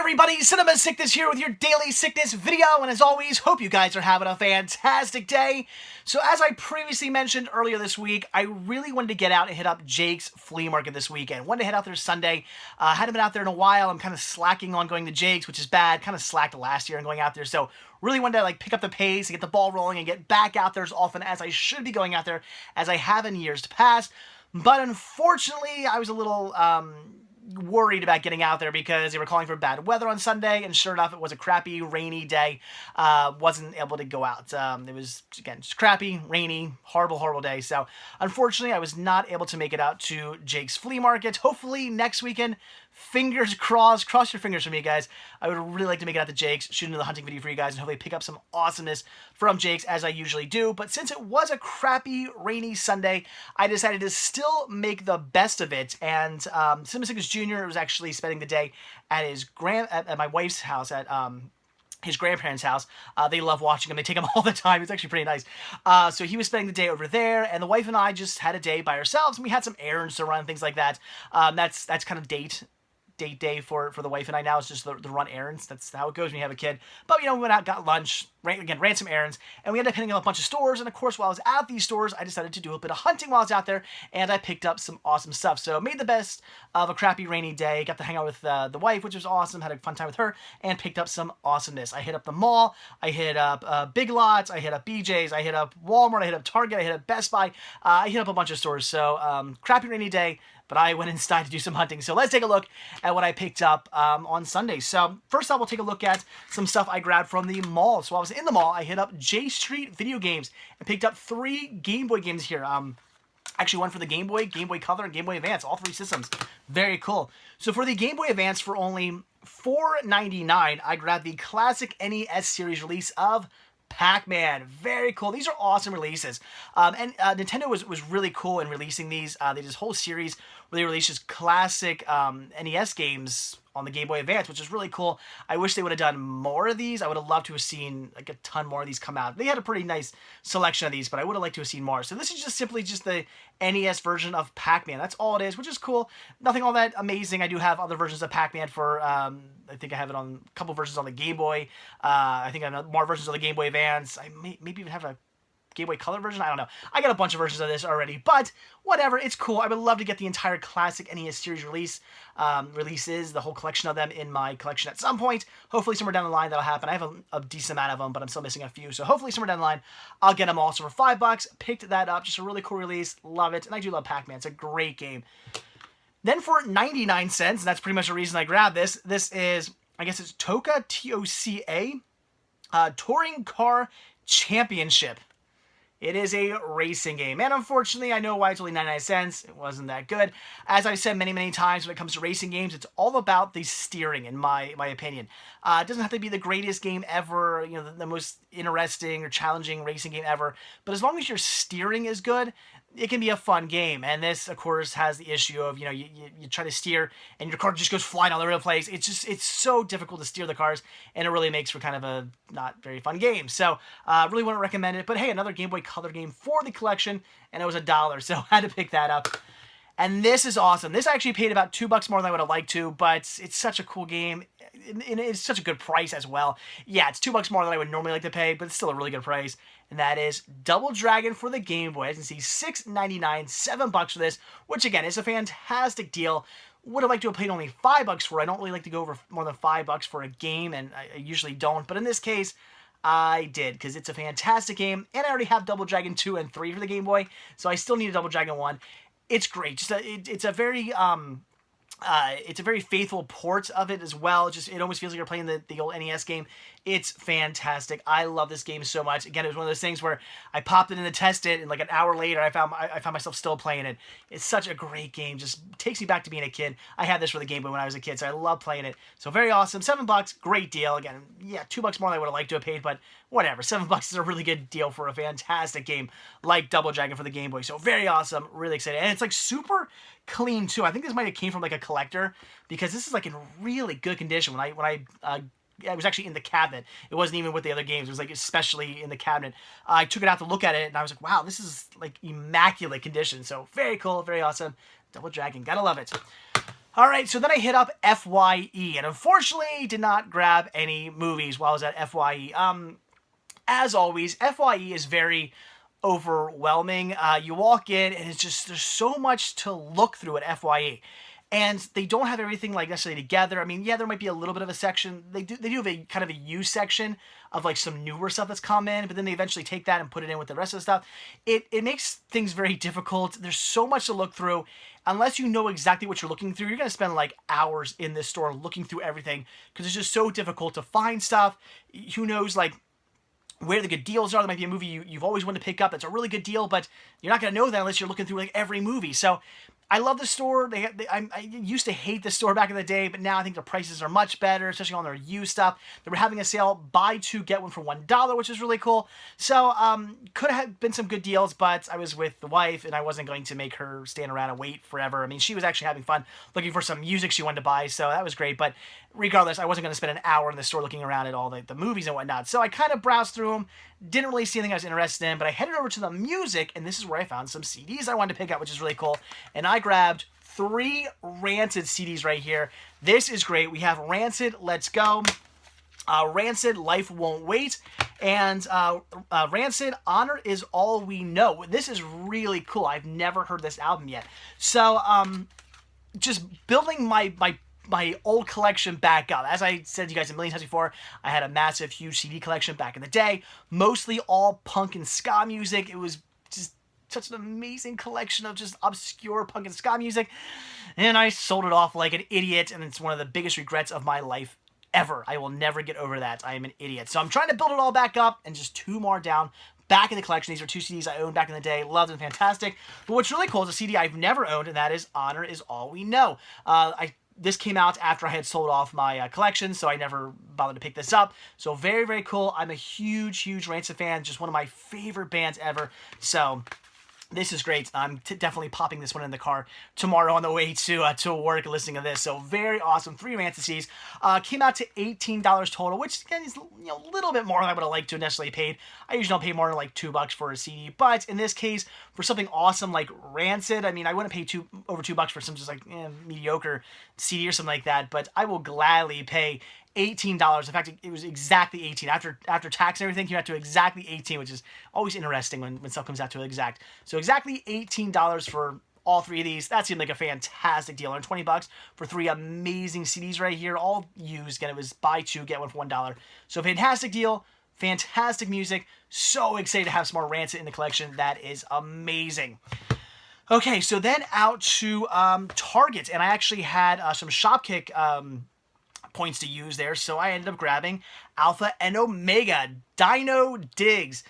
everybody, Cinema Sickness here with your daily sickness video, and as always, hope you guys are having a fantastic day. So as I previously mentioned earlier this week, I really wanted to get out and hit up Jake's Flea Market this weekend. Wanted to head out there Sunday. Hadn't been out there in a while. I'm kind of slacking on going to Jake's, which is bad. Kind of slacked last year on going out there, so really wanted to pick up the pace and get the ball rolling and get back out there as often as I should be going out there as I have in years past. But unfortunately, I was a little worried about getting out there because they were calling for bad weather on Sunday, and sure enough, it was a crappy, rainy day. Wasn't able to go out. It was, again, just crappy, rainy, horrible day. So, unfortunately, I was not able to make it out to Jake's Flea Market. Hopefully, next weekend, fingers crossed, cross your fingers for me, guys. I would really like to make it out to Jake's, shoot another hunting video for you guys, and hopefully pick up some awesomeness from Jake's, as I usually do. But since it was a crappy, rainy Sunday, I decided to still make the best of it. And Simmons Jr. was actually spending the day at his at my wife's house, at his grandparents' house. They love watching him. They take him all the time. It's actually pretty nice. So he was spending the day over there, and the wife and I just had a day by ourselves, and we had some errands to run, things like that. That's kind of date day for the wife and I now. It's just the run errands. That's how it goes when you have a kid. But, we went out, got lunch, ran some errands, and we ended up hitting up a bunch of stores. And, of course, while I was at these stores, I decided to do a bit of hunting while I was out there, and I picked up some awesome stuff. So made the best of a crappy, rainy day. Got to hang out with the wife, which was awesome. Had a fun time with her, and picked up some awesomeness. I hit up the mall. I hit up Big Lots. I hit up BJ's. I hit up Walmart. I hit up Target. I hit up Best Buy. I hit up a bunch of stores. So crappy, rainy day, but I went inside to do some hunting. So let's take a look at what I picked up on Sunday. So first off, we'll take a look at some stuff I grabbed from the mall. So while I was in the mall, I hit up J Street Video Games and picked up 3 Game Boy games here. Actually, one for the Game Boy Color, and Game Boy Advance, all 3 systems. Very cool. So for the Game Boy Advance, for only $4.99, I grabbed the classic NES series release of Pac-Man. Very cool. These are awesome releases. And Nintendo was really cool in releasing these. They did this whole series where they released just classic NES games on the Game Boy Advance, which is really cool. I wish they would have done more of these. I would have loved to have seen a ton more of these come out. They had a pretty nice selection of these, but I would have liked to have seen more. So this is just simply the NES version of Pac-Man. That's all it is, which is cool. Nothing all that amazing. I do have other versions of Pac-Man for, I think I have it on a couple versions on the Game Boy. I think I have more versions of the Game Boy Advance. I maybe even have a Game Boy Color version? I don't know. I got a bunch of versions of this already, but whatever. It's cool. I would love to get the entire classic NES series releases, the whole collection of them in my collection at some point. Hopefully somewhere down the line that'll happen. I have a decent amount of them, but I'm still missing a few. So hopefully somewhere down the line I'll get them all. So for $5, picked that up. Just a really cool release. Love it. And I do love Pac-Man. It's a great game. Then for 99 cents, and that's pretty much the reason I grabbed this. This is, I guess it's Toca, T-O-C-A, Touring Car Championship. It is a racing game, and unfortunately, I know why it's only 99 cents. It wasn't that good. As I've said many times, when it comes to racing games, it's all about the steering, in my opinion. It doesn't have to be the greatest game ever, the most interesting or challenging racing game ever, but as long as your steering is good, it can be a fun game. And this, of course, has the issue of, you try to steer and your car just goes flying all over the place. It's so difficult to steer the cars, and it really makes for kind of a not very fun game. So, really wouldn't recommend it. But hey, another Game Boy Color game for the collection, and it was $1, so I had to pick that up. And this is awesome. This I actually paid about $2 more than I would have liked to, but it's such a cool game. And it's such a good price as well. Yeah, it's $2 more than I would normally like to pay, but it's still a really good price. And that is Double Dragon for the Game Boy. As you can see, $6.99, $7 for this, which again is a fantastic deal. Would have liked to have paid only $5 for it. I don't really like to go over more than $5 for a game, and I usually don't. But in this case, I did, because it's a fantastic game, and I already have Double Dragon 2 and 3 for the Game Boy, so I still need a Double Dragon 1. It's great. It's a very faithful port of it as well. It almost feels like you're playing the old NES game. It's fantastic. I love this game so much. Again, it was one of those things where I popped it in to test it, and like an hour later, I found myself still playing it. It's such a great game. Just takes me back to being a kid. I had this for the Game Boy when I was a kid, so I love playing it. So very awesome. $7, great deal. Again, yeah, $2 more than I would have liked to have paid, but whatever. $7 is a really good deal for a fantastic game like Double Dragon for the Game Boy. So very awesome. Really excited. And it's super clean too. I think this might have came from a collector, because this is in really good condition. When I was actually in the cabinet. It wasn't even with the other games. It was especially in the cabinet. I took it out to look at it, and I was like, wow, this is immaculate condition. So very cool, very awesome. Double Dragon, gotta love it. All right, so then I hit up FYE, and unfortunately did not grab any movies while I was at FYE. As always, FYE is very overwhelming. You walk in and it's just, there's so much to look through at FYE. And they don't have everything like necessarily together. I mean, yeah, there might be a little bit of a section. They do have a kind of a used section of like some newer stuff that's come in, but then they eventually take that and put it in with the rest of the stuff. It makes things very difficult. There's so much to look through. Unless you know exactly what you're looking through, you're going to spend like hours in this store looking through everything because it's just so difficult to find stuff. Who knows, like, where the good deals are. There might be a movie you've always wanted to pick up that's a really good deal, but you're not going to know that unless you're looking through like every movie. So I love the store. I used to hate the store back in the day, but now I think the prices are much better, especially on their used stuff. They were having a sale, buy two, get one for $1, which is really cool. So could have been some good deals, but I was with the wife, and I wasn't going to make her stand around and wait forever. I mean, she was actually having fun looking for some music she wanted to buy, so that was great. But regardless, I wasn't going to spend an hour in the store looking around at all the movies and whatnot. So I kind of browsed through them, didn't really see anything I was interested in, but I headed over to the music, and this is where I found some CDs I wanted to pick up, which is really cool. And I grabbed 3 Rancid CDs right here. This is great. We have Rancid, Let's Go, Rancid, Life Won't Wait, and Rancid, Honor Is All We Know. This is really cool. I've never heard this album yet. So just building my old collection back up. As I said to you guys a million times before, I had a massive, huge CD collection back in the day, mostly all punk and ska music. It was just such an amazing collection of just obscure punk and ska music, and I sold it off like an idiot, and it's one of the biggest regrets of my life ever. I will never get over that. I am an idiot. So I'm trying to build it all back up, and just 2 more down back in the collection. These are 2 CDs I owned back in the day. Loved them, fantastic. But what's really cool is a CD I've never owned, and that is Honor Is All We Know. This came out after I had sold off my collection, so I never bothered to pick this up. So very, very cool. I'm a huge, huge Rancid fan. Just one of my favorite bands ever. So this is great. I'm definitely popping this one in the car tomorrow on the way to work listening to this. So very awesome. 3 Rancid CDs. Came out to $18 total, which again is a little bit more than I would have liked to have necessarily paid. I usually don't pay more than like $2 for a CD, but in this case, for something awesome like Rancid, I mean, I wouldn't pay over $2 for some just like mediocre CD or something like that, but I will gladly pay $18. In fact, it was exactly 18. After tax and everything, came out to exactly 18, which is always interesting when stuff comes out to exact. So exactly $18 for all 3 of these. That seemed like a fantastic deal. And $20 for 3 amazing CDs right here, all used. Again, it was buy 2, get 1 for $1. So fantastic deal, fantastic music. So excited to have some more Rancid in the collection. That is amazing. Okay, so then out to Target, and I actually had some Shopkick points to use there, so I ended up grabbing Alpha and Omega, Dino Digs.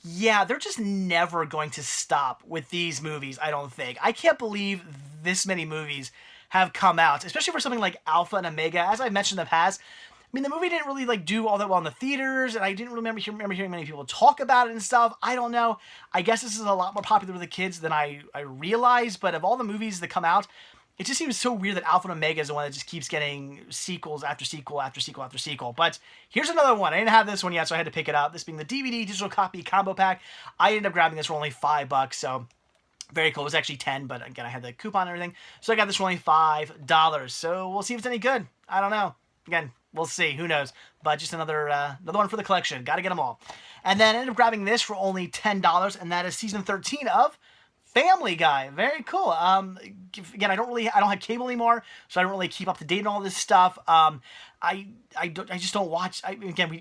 Yeah, they're just never going to stop with these movies, I don't think. I can't believe this many movies have come out, especially for something like Alpha and Omega. As I mentioned in the past, I mean, the movie didn't really like do all that well in the theaters, and I didn't remember hearing many people talk about it and stuff. I don't know. I guess this is a lot more popular with the kids than I realized, but of all the movies that come out, it just seems so weird that Alpha and Omega is the one that just keeps getting sequels after sequel after sequel after sequel. But here's another one. I didn't have this one yet, so I had to pick it up. This being the DVD digital copy combo pack. I ended up grabbing this for only $5, so very cool. It was actually 10, but again, I had the coupon and everything. So I got this for only $5. So we'll see if it's any good. I don't know. Again, we'll see. Who knows? But just another one for the collection. Got to get them all. And then I ended up grabbing this for only $10, and that is season 13 of Family Guy. Very cool. Again, I don't have cable anymore, so I don't really keep up to date on all this stuff. I just don't watch.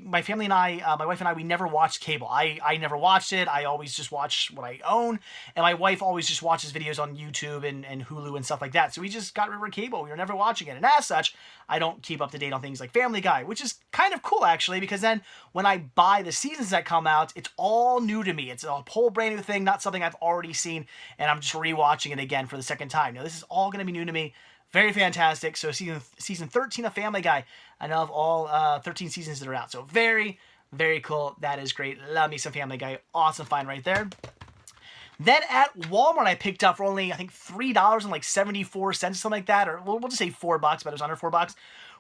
My family and I, my wife and I, we never watched cable. I never watched it. I always just watch what I own, and my wife always just watches videos on YouTube and Hulu and stuff like that. So we just got rid of our cable. We were never watching it, and as such, I don't keep up to date on things like Family Guy, which is kind of cool actually, because then when I buy the seasons that come out, it's all new to me. It's a whole brand new thing, not something I've already seen, and I'm just rewatching it again for the second time. Now this is all going to be new to me. Very fantastic. So season 13 of Family Guy. I know of all 13 seasons that are out. So very, very cool. That is great. Love me some Family Guy. Awesome find right there. Then at Walmart, I picked up for only, I think, $3.74, something like that. Or we'll just say $4, but it was under $4.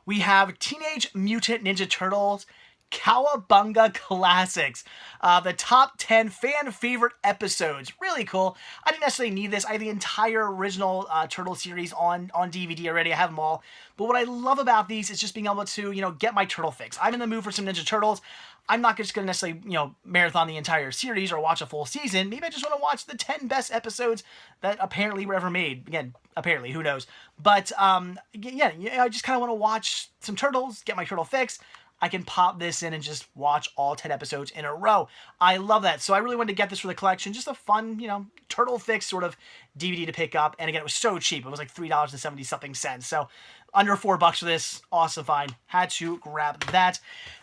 We have Teenage Mutant Ninja Turtles Cowabunga Classics. The top 10 fan favorite episodes. Really cool. I didn't necessarily need this. I have the entire original Turtle series on DVD already. I have them all. But what I love about these is just being able to, get my turtle fix. I'm in the mood for some Ninja Turtles. I'm not just going to necessarily, marathon the entire series or watch a full season. Maybe I just want to watch the 10 best episodes that apparently were ever made. Again, apparently, who knows? But, yeah, I just kind of want to watch some Turtles, get my turtle fix. I can pop this in and just watch all 10 episodes in a row. I love that. So I really wanted to get this for the collection. Just a fun, turtle fix sort of DVD to pick up. And again, it was so cheap. It was like $3.70 something cents. So under $4 for this. Awesome find. Had to grab that.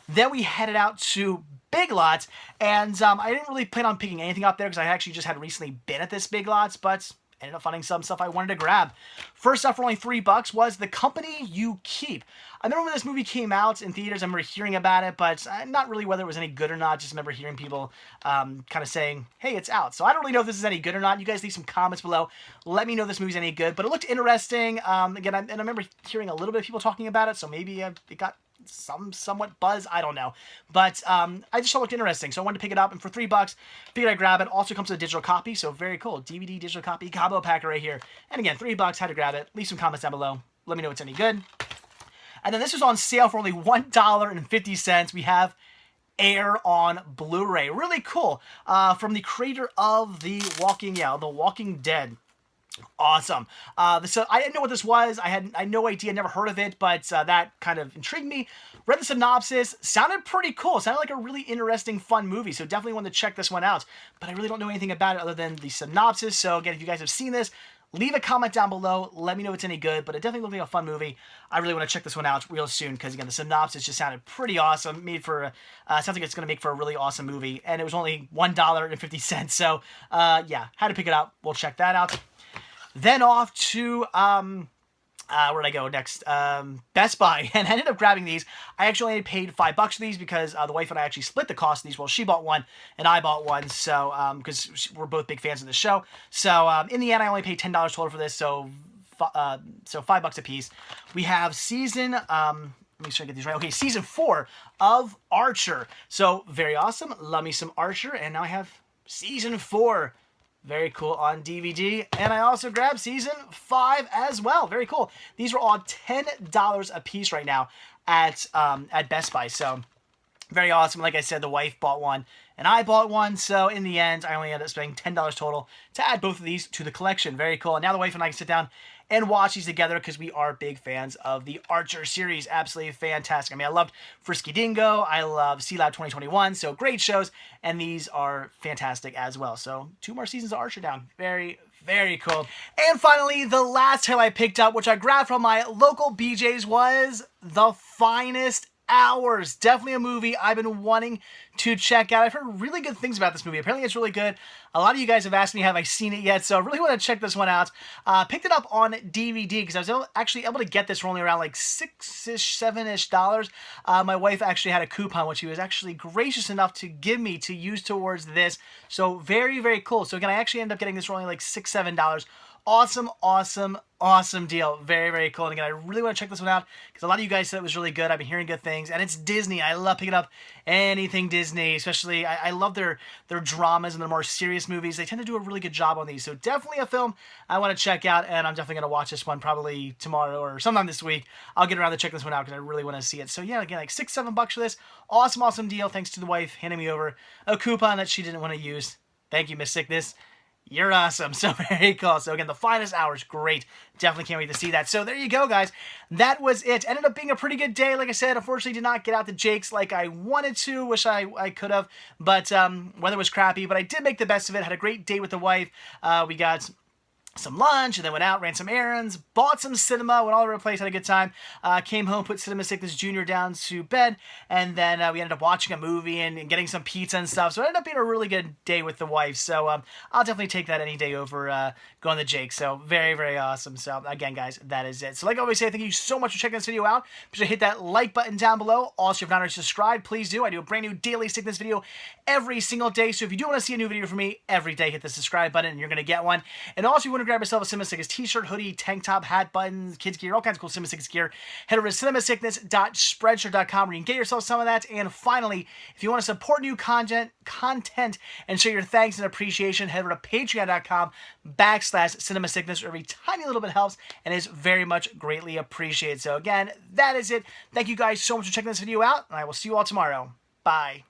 Then we headed out to Big Lots. And I didn't really plan on picking anything up there because I actually just had recently been at this Big Lots. But ended up finding some stuff I wanted to grab. First up for only $3 was The Company You Keep. I remember when this movie came out in theaters, I remember hearing about it, but not really whether it was any good or not. Just remember hearing people kind of saying, hey, it's out. So I don't really know if this is any good or not. You guys leave some comments below. Let me know if this movie's any good. But it looked interesting. Again, I remember hearing a little bit of people talking about it, so maybe it got somewhat buzz. I don't know. But I just thought it looked interesting, so I wanted to pick it up. And for $3, figured I'd grab it. Also comes with a digital copy, so very cool. DVD digital copy combo pack right here. And again, $3, had to grab it. Leave some comments down below. Let me know if it's any good. And then this was on sale for only $1.50. We have Air on Blu-ray. Really cool. From the creator of The Walking Dead. Awesome. So I didn't know what this was. I had no idea, never heard of it, but that kind of intrigued me. Read the synopsis. Sounded pretty cool. Sounded like a really interesting, fun movie. So definitely want to check this one out. But I really don't know anything about it other than the synopsis. So again, if you guys have seen this, leave a comment down below. Let me know if it's any good, but it definitely looked like a fun movie. I really want to check this one out real soon because, again, the synopsis just sounded pretty awesome. Sounds like it's going to make for a really awesome movie, and it was only $1.50. So, yeah, had to pick it up. We'll check that out. Then off to, where'd I go next? Best Buy, and I ended up grabbing these. I actually only paid $5 for these because the wife and I actually split the cost of these. Well, she bought one and I bought one, so because we're both big fans of the show. So in the end, I only paid $10 total for this. So $5 a piece. We have season. Make sure I get these right. Okay, season 4 of Archer. So very awesome. Love me some Archer, and now I have season 4. Very cool on DVD. And I also grabbed season 5 as well. Very cool. These are all $10 a piece right now at Best Buy. So very awesome. Like I said, the wife bought one and I bought one. So in the end, I only ended up spending $10 total to add both of these to the collection. Very cool. And now the wife and I can sit down and watch these together because we are big fans of the Archer series. Absolutely fantastic. I mean, I loved Frisky Dingo. I love Sea Lab 2021. So great shows. And these are fantastic as well. So 2 more seasons of Archer down. Very, very cool. And finally, the last title I picked up, which I grabbed from my local BJ's, was The Finest Hours. Definitely a movie I've been wanting to check out. I've heard really good things about this movie. Apparently it's really good. A lot of you guys have asked me, have I seen it yet? So I really want to check this one out. Picked it up on DVD because I was actually able to get this for only around like $6-ish, $7-ish. My wife actually had a coupon, which she was actually gracious enough to give me to use towards this. So very, very cool. So again, I actually ended up getting this for only like $6, $7. Awesome, awesome, awesome deal. Very, very cool. And again, I really want to check this one out because a lot of you guys said it was really good. I've been hearing good things. And it's Disney. I love picking up anything Disney. Especially, I love their dramas and their more serious movies. They tend to do a really good job on these. So definitely a film I want to check out. And I'm definitely going to watch this one probably tomorrow or sometime this week. I'll get around to checking this one out because I really want to see it. So yeah, again, like $6, $7 for this. Awesome, awesome deal. Thanks to the wife handing me over a coupon that she didn't want to use. Thank you, Miss Sickness. You're awesome. So very cool. So again, The Finest Hours, great. Definitely can't wait to see that. So there you go, guys. That was it. Ended up being a pretty good day. Like I said, unfortunately did not get out to Jake's like I wanted to. Wish I could have. But weather was crappy. But I did make the best of it. Had a great day with the wife. We got some lunch, and then went out, ran some errands, bought some cinema, went all over the place, had a good time, came home, put Cinema Sickness Jr. down to bed, and then we ended up watching a movie and getting some pizza and stuff, so it ended up being a really good day with the wife, so I'll definitely take that any day over going to Jake, so very, very awesome. So again, guys, that is it. So like I always say, thank you so much for checking this video out. Be sure to hit that like button down below. Also, if you're not already subscribed, please do. I do a brand new daily sickness video every single day, so if you do want to see a new video from me every day, hit the subscribe button and you're going to get one. And also, if you want want to grab yourself a Cinema Sickness t-shirt, hoodie, tank top, hat, buttons, kids gear, all kinds of cool Cinema Sickness gear, head over to cinemasickness.spreadshirt.com where you can get yourself some of that. And finally, if you want to support new content and show your thanks and appreciation, head over to patreon.com/Cinema Sickness, where every tiny little bit helps and is very much greatly appreciated. So again, that is it. Thank you guys so much for checking this video out, and I will see you all tomorrow. Bye.